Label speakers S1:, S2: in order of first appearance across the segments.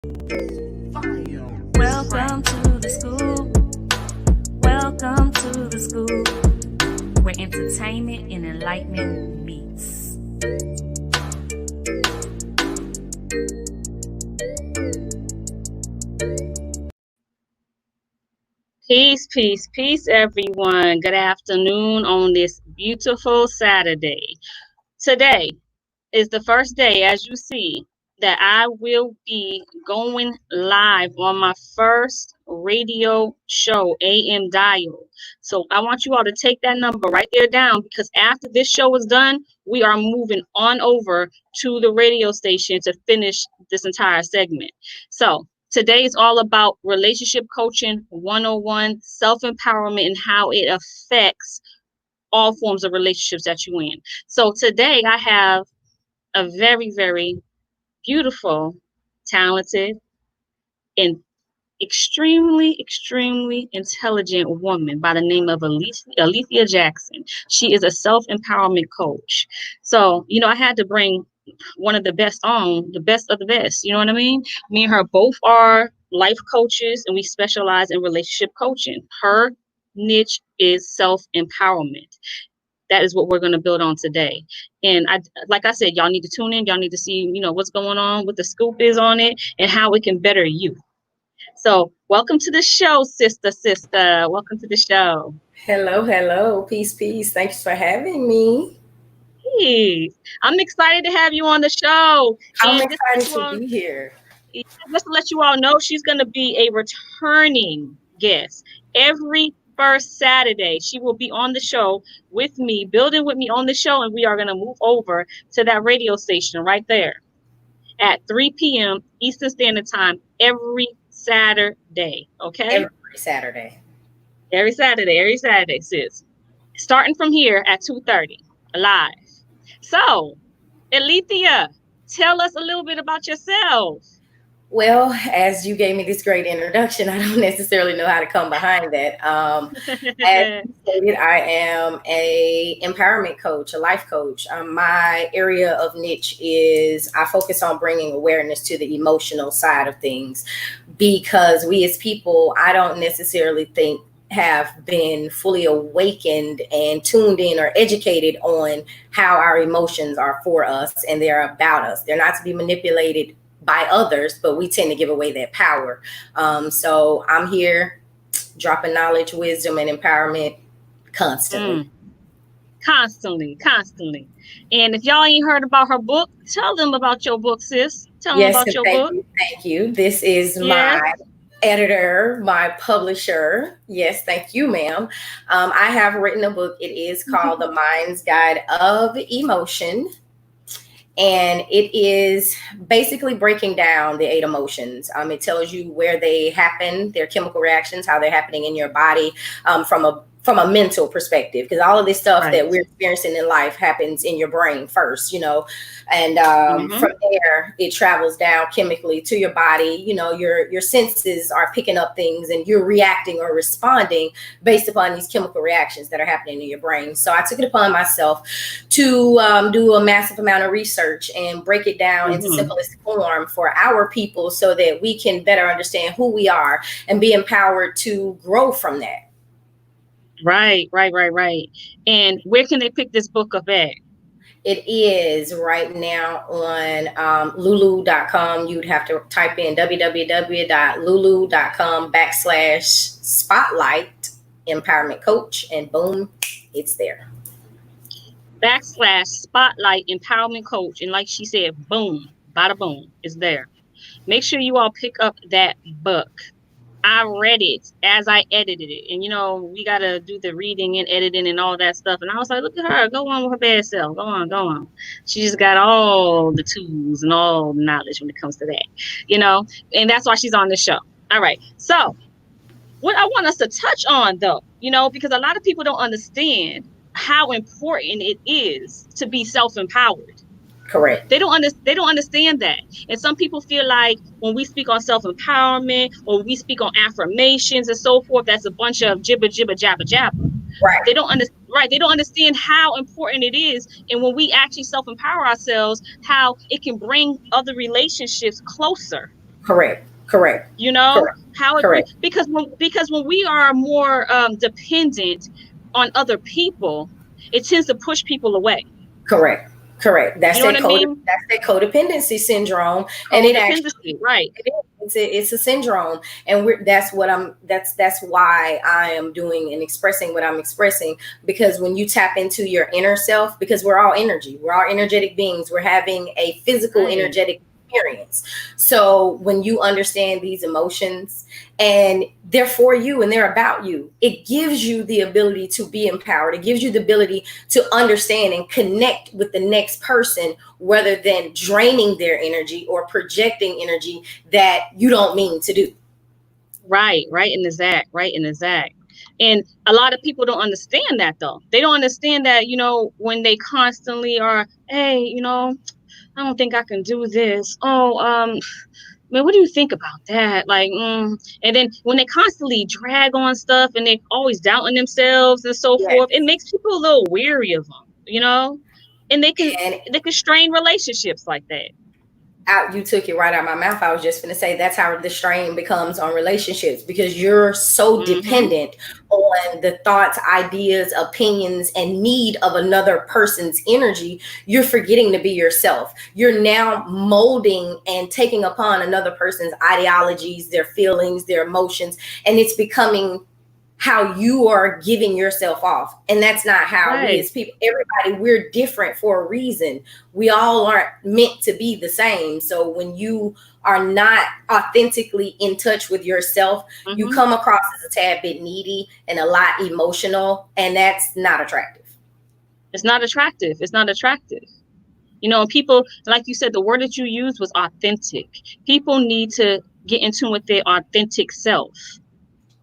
S1: Welcome to the school. Welcome to the school, where entertainment and enlightenment meets. Peace, everyone. Good afternoon on this beautiful Saturday. Today is the first day, as you see, that I will be going live on my first radio show, AM Dial. So I want you all to take that number right there down, because after this show is done, we are moving on over to the radio station to finish this entire segment. So today is all about relationship coaching 101, self-empowerment, and how it affects all forms of relationships that you're in. So today I have a very, very beautiful, talented, and extremely intelligent woman by the name of Alethia Jackson. She is a self-empowerment coach. So, I had to bring one of the best on, the best of the best. You know what I mean? Me and her both are life coaches, and we specialize in relationship coaching. Her niche is self-empowerment. That is what we're going to build on today. And like I said, y'all need to tune in. Y'all need to see, what's going on, what the scoop is on it, and how it can better you. So welcome to the show, sister. Welcome to the show.
S2: Hello. Peace. Thanks for having me.
S1: Hey, I'm excited to have you on the show.
S2: I'm excited to be here.
S1: Just to let you all know, she's going to be a returning guest every first Saturday. She will be on the show with me, building with me on the show, and we are going to move over to that radio station right there at 3 p.m. Eastern Standard Time every Saturday. Okay? Every Saturday, sis. Starting from here at 2:30, live. So, Alethia, tell us a little bit about yourself.
S2: Well, as you gave me this great introduction, I don't necessarily know how to come behind that. As you stated, I am a empowerment coach, a life coach. My area of niche is I focus on bringing awareness to the emotional side of things, because we as people, I don't necessarily think have been fully awakened and tuned in or educated on how our emotions are for us and they're about us. They're not to be manipulated by others, but we tend to give away that power. So I'm here dropping knowledge, wisdom, and empowerment constantly.
S1: Constantly. And if y'all ain't heard about her book, tell them about your book, sis. Tell them about your book.
S2: Thank you. This is my editor, my publisher. Yes, thank you, ma'am. I have written a book. It is called The Mind's Guide of Emotion. And it is basically breaking down the 8 emotions. It tells you where they happen, their chemical reactions, how they're happening in your body, from a mental perspective, because all of this stuff that we're experiencing in life happens in your brain first, and from there it travels down chemically to your body. Your senses are picking up things and you're reacting or responding based upon these chemical reactions that are happening in your brain. So I took it upon myself to do a massive amount of research and break it down into simplest form for our people, so that we can better understand who we are and be empowered to grow from that.
S1: Right. And where can they pick this book up at?
S2: It is right now on lulu.com. You'd have to type in www.lulu.com/spotlight empowerment coach, and boom, it's there.
S1: /spotlight empowerment coach. And like she said, boom, bada boom, it's there. Make sure you all pick up that book. I read it as I edited it. And, we got to do the reading and editing and all that stuff. And I was like, look at her. Go on with her bad self. Go on. She just got all the tools and all the knowledge when it comes to that, and that's why she's on the show. All right. So what I want us to touch on, though, because a lot of people don't understand how important it is to be self-empowered.
S2: Correct.
S1: They don't understand that. And some people feel like when we speak on self-empowerment or we speak on affirmations and so forth, that's a bunch of jibber jabber.
S2: Right.
S1: They don't understand how important it is. And when we actually self-empower ourselves, how it can bring other relationships closer.
S2: Correct.
S1: You know how
S2: Correct.
S1: because when we are more dependent on other people, it tends to push people away.
S2: Correct.
S1: You know what I mean?
S2: That's that codependency syndrome, and it
S1: Codependency,
S2: actually
S1: right?
S2: it's a syndrome, and that's why I am doing and expressing what I'm expressing, because when you tap into your inner self, because we're all energy, we're all energetic beings, we're having a physical energetic experience. So when you understand these emotions and they're for you and they're about you, it gives you the ability to be empowered. It gives you the ability to understand and connect with the next person rather than draining their energy or projecting energy that you don't mean to do.
S1: Right in exact. And a lot of people don't understand that, though. They don't understand that, when they constantly are, hey, I don't think I can do this. Oh, man, what do you think about that? Like, and then when they constantly drag on stuff and they're always doubting themselves and so forth, it makes people a little weary of them, and they can strain relationships like that.
S2: You took it right out of my mouth. I was just going to say that's how the strain becomes on relationships, because you're so dependent on the thoughts, ideas, opinions, and need of another person's energy. You're forgetting to be yourself. You're now molding and taking upon another person's ideologies, their feelings, their emotions, and it's becoming how you are giving yourself off. And that's not how we as people, everybody, we're different for a reason. We all aren't meant to be the same. So when you are not authentically in touch with yourself, you come across as a tad bit needy and a lot emotional, and that's not attractive.
S1: It's not attractive. People, like you said, the word that you used was authentic. People need to get in tune with their authentic self.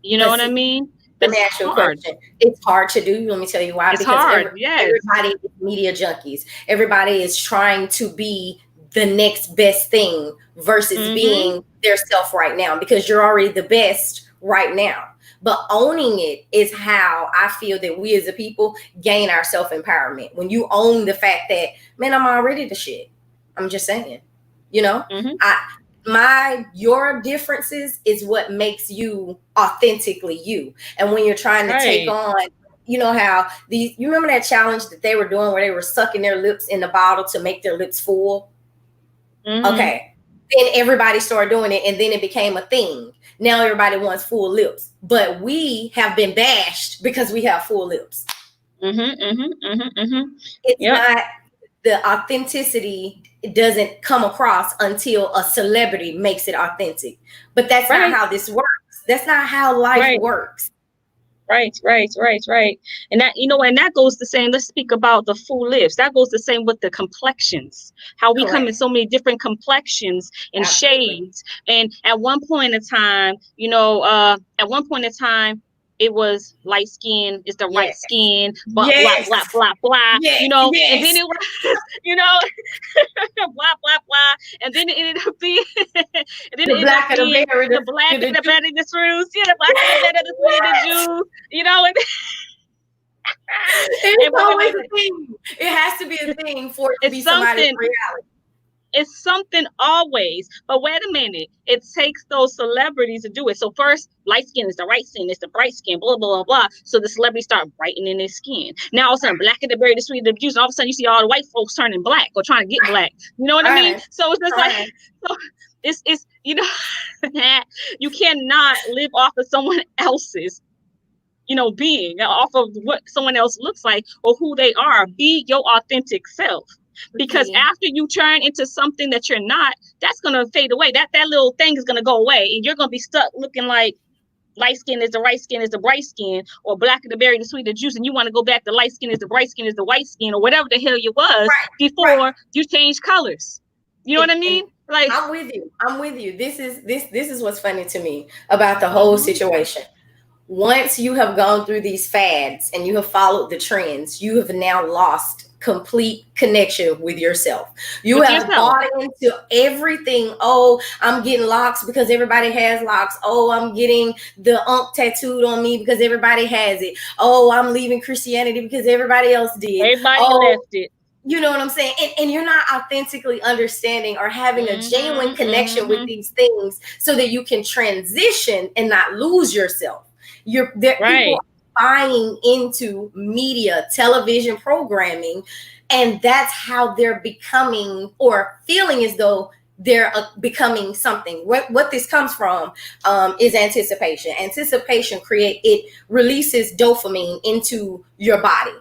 S1: You know what I mean?
S2: Let me ask you a question. It's hard to do. Let me tell you why.
S1: It's hard.
S2: Everybody is media junkies. Everybody is trying to be the next best thing versus being their self right now, because you're already the best right now. But owning it is how I feel that we as a people gain our self-empowerment. When you own the fact that, man, I'm already the shit. I'm just saying, your differences is what makes you authentically you. And when you're trying to take on, how you remember that challenge that they were doing where they were sucking their lips in the bottle to make their lips full? Okay. Then everybody started doing it, and then it became a thing. Now everybody wants full lips, but we have been bashed because we have full lips. It's not the authenticity. It doesn't come across until a celebrity makes it authentic. But that's not how this works. That's not how life works.
S1: Right. And that, and that goes the same. Let's speak about the full lips. That goes the same with the complexions. How we come in so many different complexions and shades. And at one point in time, it was light skin is the right skin, but blah, blah, blah, blah, and then it was, blah, blah, blah. And then it ended up being,
S2: the black and the berry,
S1: the black and the better the shrews, the black and the better the sweet the Jews, and
S2: it's always a thing. It has to be a thing for it to be somebody's reality.
S1: It's something always. But wait a minute. It takes those celebrities to do it. So first, light skin is the right skin. It's the bright skin, blah, blah, blah, blah. So the celebrities start brightening their skin. Now, all of a sudden, black and the berry, the sweet, the juice. And all of a sudden, you see all the white folks turning black or trying to get black. You know what I mean? So it's just like, it's you cannot live off of someone else's, being, off of what someone else looks like or who they are. Be your authentic self. Because after you turn into something that you're not, that's going to fade away. That little thing is going to go away. And you're going to be stuck looking like light skin is the right skin is the bright skin, or black is the berry, the sweet, the juice. And you want to go back to light skin is the bright skin is the white skin, or whatever the hell you was before you change colors. You know what I mean? Like,
S2: I'm with you. This is what's funny to me about the whole situation. Once you have gone through these fads and you have followed the trends, you have now lost complete connection with yourself. You have bought into everything. Oh, I'm getting locks because everybody has locks. Oh, I'm getting the tattooed on me because everybody has it. Oh, I'm leaving Christianity because everybody else did.
S1: Everybody left it.
S2: You know what I'm saying? And you're not authentically understanding or having a genuine connection with these things so that you can transition and not lose yourself. People buying into media, television programming, and that's how they're becoming or feeling as though they're becoming something. What this comes from is anticipation. Anticipation releases dopamine into your body.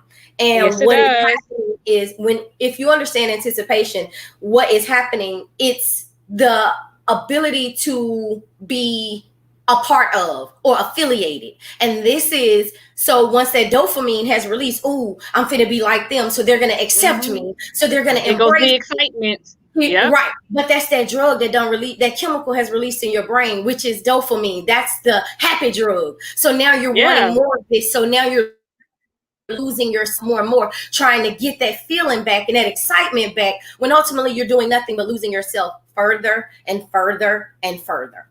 S2: And
S1: yes,
S2: what is happening is if you understand anticipation, what is happening, it's the ability to be a part of or affiliated. And this is, so once that dopamine has released, ooh, I'm finna be like them, so they're gonna accept me, so they're gonna embrace
S1: goes the excitement.
S2: Yep. Right. But that's that drug that don't release, that chemical has released in your brain, which is dopamine. That's the happy drug. So now you're wanting more of this. So now you're losing yourself more and more, trying to get that feeling back and that excitement back, when ultimately you're doing nothing but losing yourself further and further and further.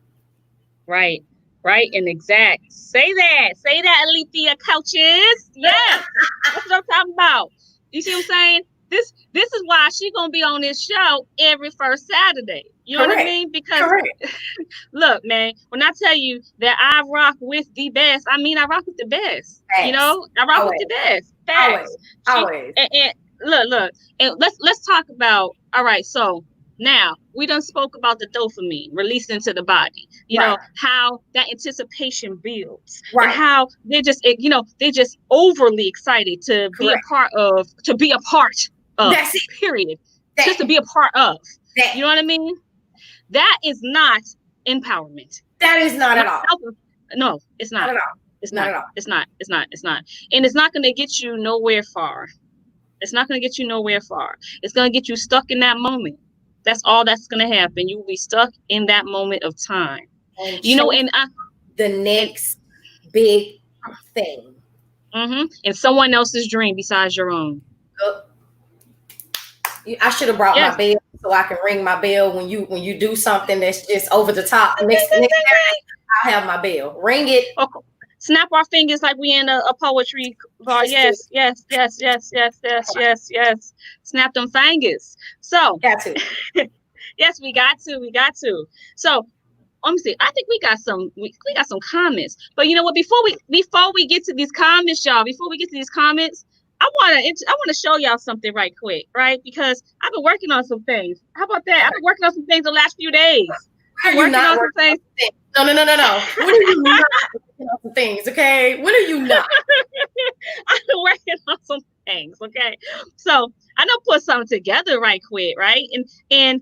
S1: Right, and exact. Say that, Alethia coaches. Yes, that's what I'm talking about. You see what I'm saying? This is why she's gonna be on this show every first Saturday. You know what I mean? Because look, man, when I tell you that I rock with the best, I mean I rock with the best. Facts. You know, I rock with the best. Facts. Always. And look, and let's talk about. All right, so now we done spoke about the dopamine released into the body. You know how that anticipation builds, and how they're just overly excited to be a part of. That's it. Period. Just to be a part of. You know what I mean? That is not empowerment.
S2: That is not at all.
S1: No, it's not.
S2: Not at all.
S1: It's not at all. It's not. And it's not going to get you nowhere far. It's going to get you stuck in that moment. That's all that's going to happen. You will be stuck in that moment of time. And
S2: the next big thing.
S1: And someone else's dream besides your own.
S2: I should have brought my bell so I can ring my bell when you do something that's just over the top. Next time I'll have my bell. Ring it.
S1: Okay. Snap our fingers like we in a poetry bar. Yes. Snap them fingers. So
S2: got to.
S1: Yes, we got to. So let me see. I think we got some comments. But you know what? Before we get to these comments, y'all, I want to show y'all something right quick, right? Because I've been working on some things. How about that? I've been working on some things the last few days.
S2: No. What are you not working on some things, okay? What are you not?
S1: I've been working on some things, okay? So I know put something together right quick, right? And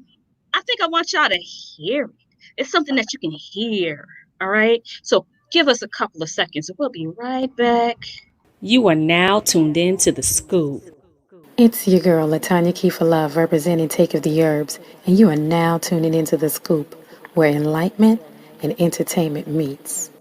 S1: I think I want y'all to hear it. It's something that you can hear, all right? So give us a couple of seconds and we'll be right back. You are now tuned in to The Scoop.
S3: It's your girl, Latanya Kiefer Love, representing Take of the Herbs, and you are now tuning into The Scoop, where enlightenment and entertainment meets.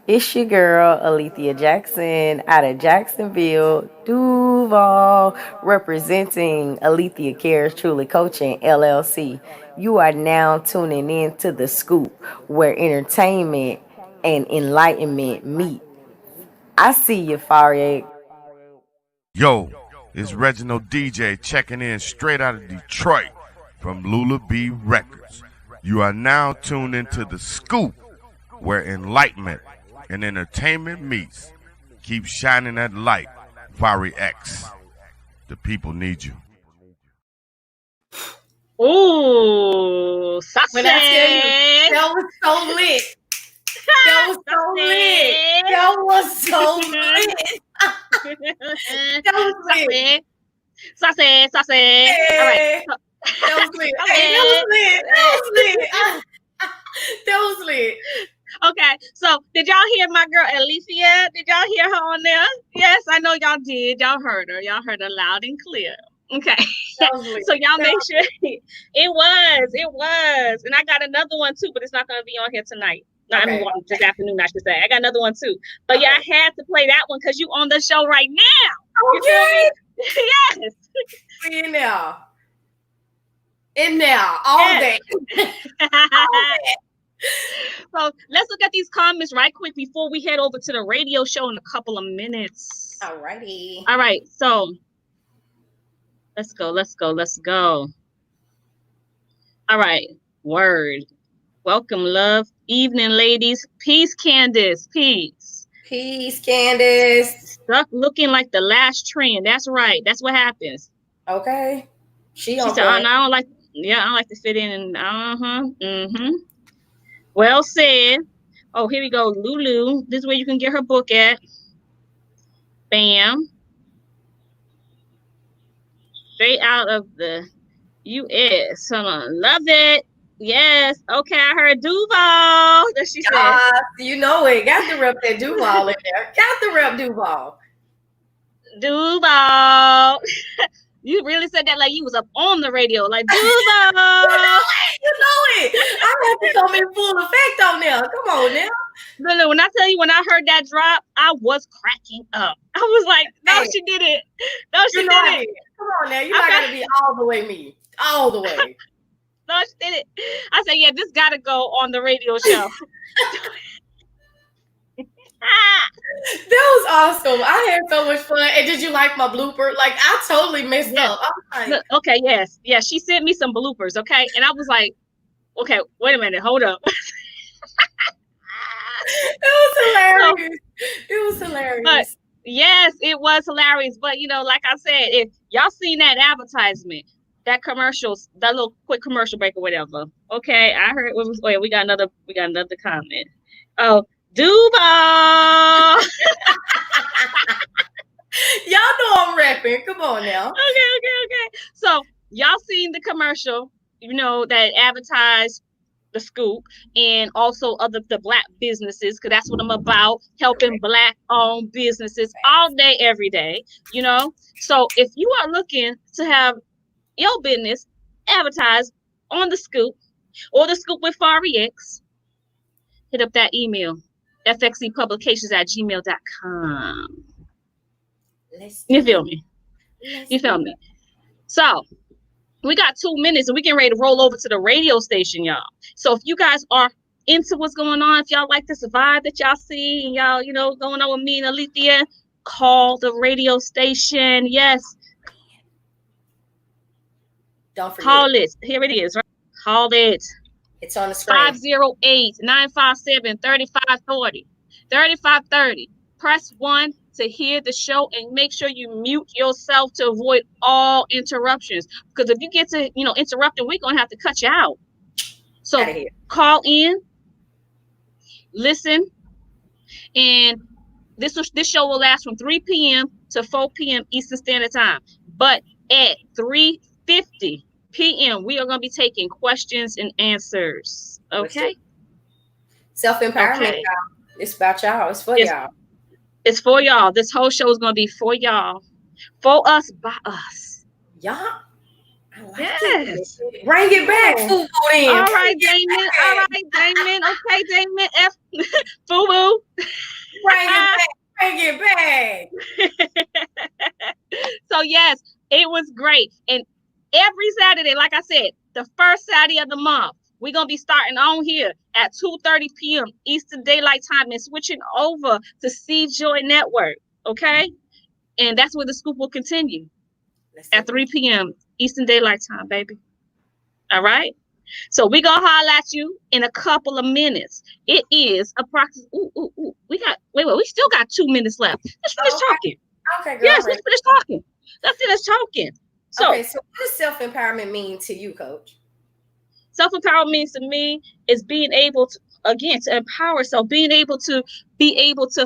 S4: It's your girl, Alethia Jackson, out of Jacksonville, Duval, representing Alethia Cares Truly Coaching, LLC. You are now tuning in to The Scoop, where entertainment and enlightenment meet. I see you, Fari.
S5: Yo, it's Reginald DJ checking in straight out of Detroit from Lula B Records. You are now tuned into The Scoop, where enlightenment and entertainment meets. Keep shining that light, Fari X. The people need you.
S1: Ooh, sausage.
S2: When I tell you, that was so lit. That was so lit. That was so lit. That was lit.
S1: Sausage.
S2: Hey.
S1: All right.
S2: That was lit. Hey, that was lit.
S1: Okay, so did y'all hear my girl Alethia? Did y'all hear her on there? Yes, I know y'all did. Y'all heard her loud and clear. Okay, so y'all make sure it was. And I got another one too, but it's not going to be on here tonight. No, okay. I mean, this afternoon, I should say. I got another one too. But okay. Yeah, I had to play that one because you on the show right now.
S2: Okay.
S1: Yes.
S2: In now. All day.
S1: So let's look at these comments right quick before we head over to the radio show in a couple of minutes.
S2: Alrighty.
S1: All right. So, Did y'all hear my girl Alethia? Did y'all hear her on there? Yes, I know y'all did. Y'all heard her loud and clear. Okay. So y'all make sure it was.
S2: That was lit.
S1: Let's go. Let's go. Let's go. All right. Word. Welcome, love. Evening, ladies. Peace, Candace. Peace.
S2: Peace, Candace.
S1: Stuck looking like the last trend. That's right. That's what happens.
S2: Okay. She
S1: said, I don't like. Yeah, I don't like to fit in. And Well said. Oh, here we go. Lulu. This is where you can get her book at. Bam. Straight out of the U.S. Hold on. Love it. Yes. Okay, I heard Duval. That she said.
S2: You know it. Got to rep that Duval in there. Got to rep Duval.
S1: Duval. You really said that like you was up on the radio, like Duval.
S2: You know it. I have to come in full effect on there. Come on now.
S1: No, when I tell you, when I heard that drop, I was cracking up. I was like, no, she did it. No, she did it.
S2: Come on now. You're not going to be all the way me. All the way.
S1: No, she did it. I said, yeah, this got to go on the radio show.
S2: That was awesome. I had so much fun. And did you like my blooper? Like, I totally messed up.
S1: Like, okay, yes. Yeah, she sent me some bloopers, okay? And I was like, okay, wait a minute. Hold up.
S2: It was hilarious. It was hilarious.
S1: But, yes, it was hilarious. But, like I said, if y'all seen that advertisement, that commercial, that little quick commercial break or whatever. Okay, I heard it was. Wait, we got another comment. Oh, Duval.
S2: Y'all know I'm rapping. Come on now.
S1: Okay. So y'all seen the commercial, that advertised the scoop and also the Black businesses, because that's what I'm about, helping Black-owned businesses all day, every day. So if you are looking to have your business advertised on the scoop or the scoop with Fari X, hit up that email, fxepublications@gmail.com. You feel me? So we got 2 minutes and we getting ready to roll over to the radio station, y'all. So if you guys are into what's going on, if y'all like this vibe that y'all see and y'all, going on with me and Alethia, call the radio station. Yes.
S2: Don't forget.
S1: Call it. Here it is. Right? Call it.
S2: It's on the screen.
S1: 508-957-3530. 3530. Press 1 to hear the show and make sure you mute yourself to avoid all interruptions. Because if you get to, interrupting, we're going to have to cut you out. So call in, listen, and this show will last from 3 p.m. to 4 p.m. Eastern Standard Time. But at 3:50 p.m., we are going to be taking questions and answers. Okay?
S2: Self-empowerment, y'all. It's about y'all. It's for y'all.
S1: It's for y'all. This whole show is going to be for y'all. For us, by us.
S2: Y'all. I like it. Bring it back, Fubu.
S1: All right, Damon. Okay, Damon. Fubu.
S2: Bring it back.
S1: So, yes, it was great. And every Saturday, like I said, the first Saturday of the month, we're going to be starting on here at 2:30 p.m. Eastern Daylight Time and switching over to C Joy Network, okay? And that's where the scoop will continue at 3 p.m. Eastern Daylight Time, baby. All right? So we're going to holler at you in a couple of minutes. It is approximately, we still got 2 minutes left. Let's finish talking.
S2: Okay, girl.
S1: Yes, let's finish talking. So,
S2: okay, so what does self-empowerment mean to you, Coach?
S1: Self-empowerment means to me is being able to, again, to empower yourself, being able to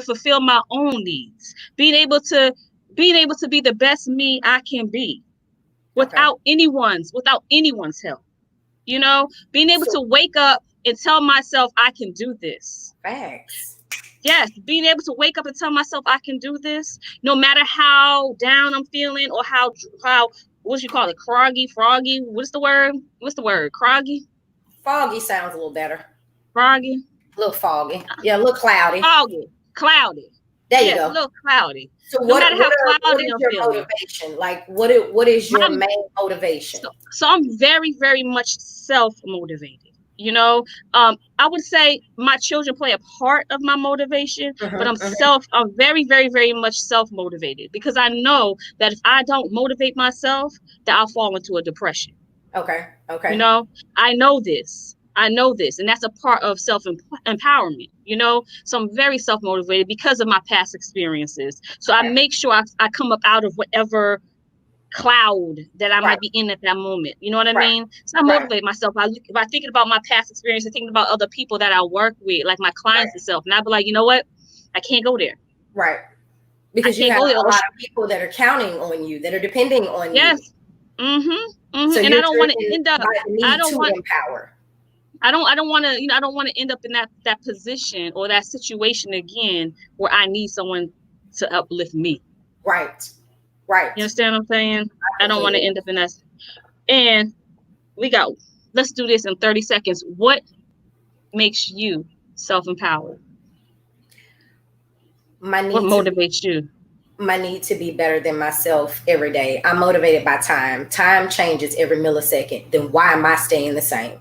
S1: fulfill my own needs, being able to be the best me I can be without anyone's help. Being able to wake up and tell myself I can do this.
S2: Facts.
S1: Yes, being able to wake up and tell myself I can do this, no matter how down I'm feeling or how what you call it, froggy? What's the word? Croggy?
S2: Foggy sounds a little better.
S1: Froggy?
S2: A little foggy. Yeah, a little cloudy.
S1: Foggy. Cloudy.
S2: There you go.
S1: A little cloudy.
S2: So
S1: no matter how cloudy
S2: I'm feeling. Motivation? Like, what is your main motivation?
S1: So I'm very, very much self-motivated. You know, I would say my children play a part of my motivation, but I'm very, very, very much self-motivated, because I know that if I don't motivate myself, that I'll fall into a depression.
S2: Okay.
S1: You know, I know this. And that's a part of self-empowerment, you know? So I'm very self-motivated because of my past experiences. So I make sure I come up out of whatever cloud that I might be in at that moment. You know what I mean? So I motivate myself by thinking about my past experience and thinking about other people that I work with, like my clients and stuff. And I'd be like, you know what? I can't go there.
S2: Right. Because you have a lot of people that are counting on you, that are depending on you.
S1: Yes. So and I don't want to end up. I don't want
S2: empower.
S1: I don't want to, I don't want to end up in that position or that situation again where I need someone to uplift me.
S2: Right.
S1: You understand what I'm saying? I don't want to end up in that. And let's do this in 30 seconds. What makes you self-empowered? What motivates you?
S2: My need to be better than myself every day. I'm motivated by time. Time changes every millisecond. Then why am I staying the same?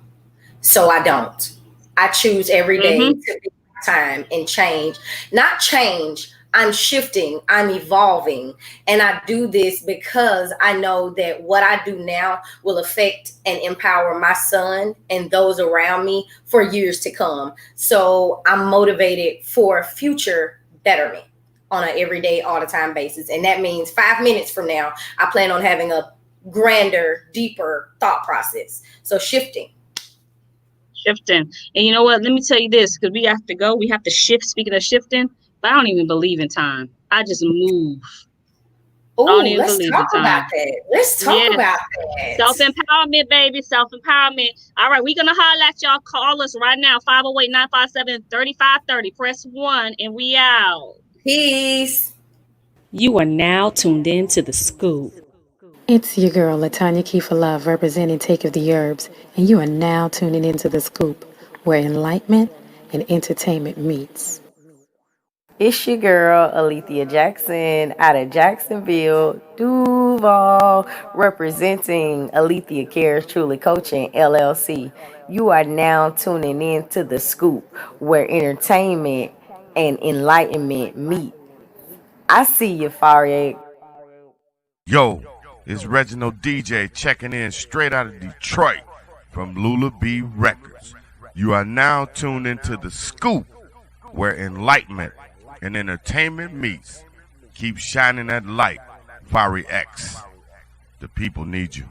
S2: So I don't. I choose every day to be time and change. Not change. I'm shifting. I'm evolving. And I do this because I know that what I do now will affect and empower my son and those around me for years to come. So I'm motivated for future betterment on an everyday, all the time basis. And that means 5 minutes from now, I plan on having a grander, deeper thought process. So shifting.
S1: And you know what? Let me tell you this, because we have to go. We have to shift. Speaking of shifting, but I don't even believe in time. I just move.
S2: Oh, let's talk about that. Let's talk about that.
S1: Self-empowerment, baby. Self-empowerment. All right, we're going to holler at y'all. Call us right now, 508-957-3530. Press 1, and we out.
S2: Peace.
S1: You are now tuned in to The Scoop.
S3: It's your girl, Alethia Jackson, Love, representing Take of the Herbs, and you are now tuning into The Scoop, where enlightenment and entertainment meets.
S4: It's your girl, Alethia Jackson, out of Jacksonville, Duval, representing Alethia Cares Truly Coaching, LLC. You are now tuning in to The Scoop, where entertainment and enlightenment meet. I see you, Fari.
S5: Yo, it's Reginald DJ checking in straight out of Detroit from Lula B Records. You are now tuned into The Scoop, where enlightenment and entertainment meets. Keep shining that light, Fari X. The people need you.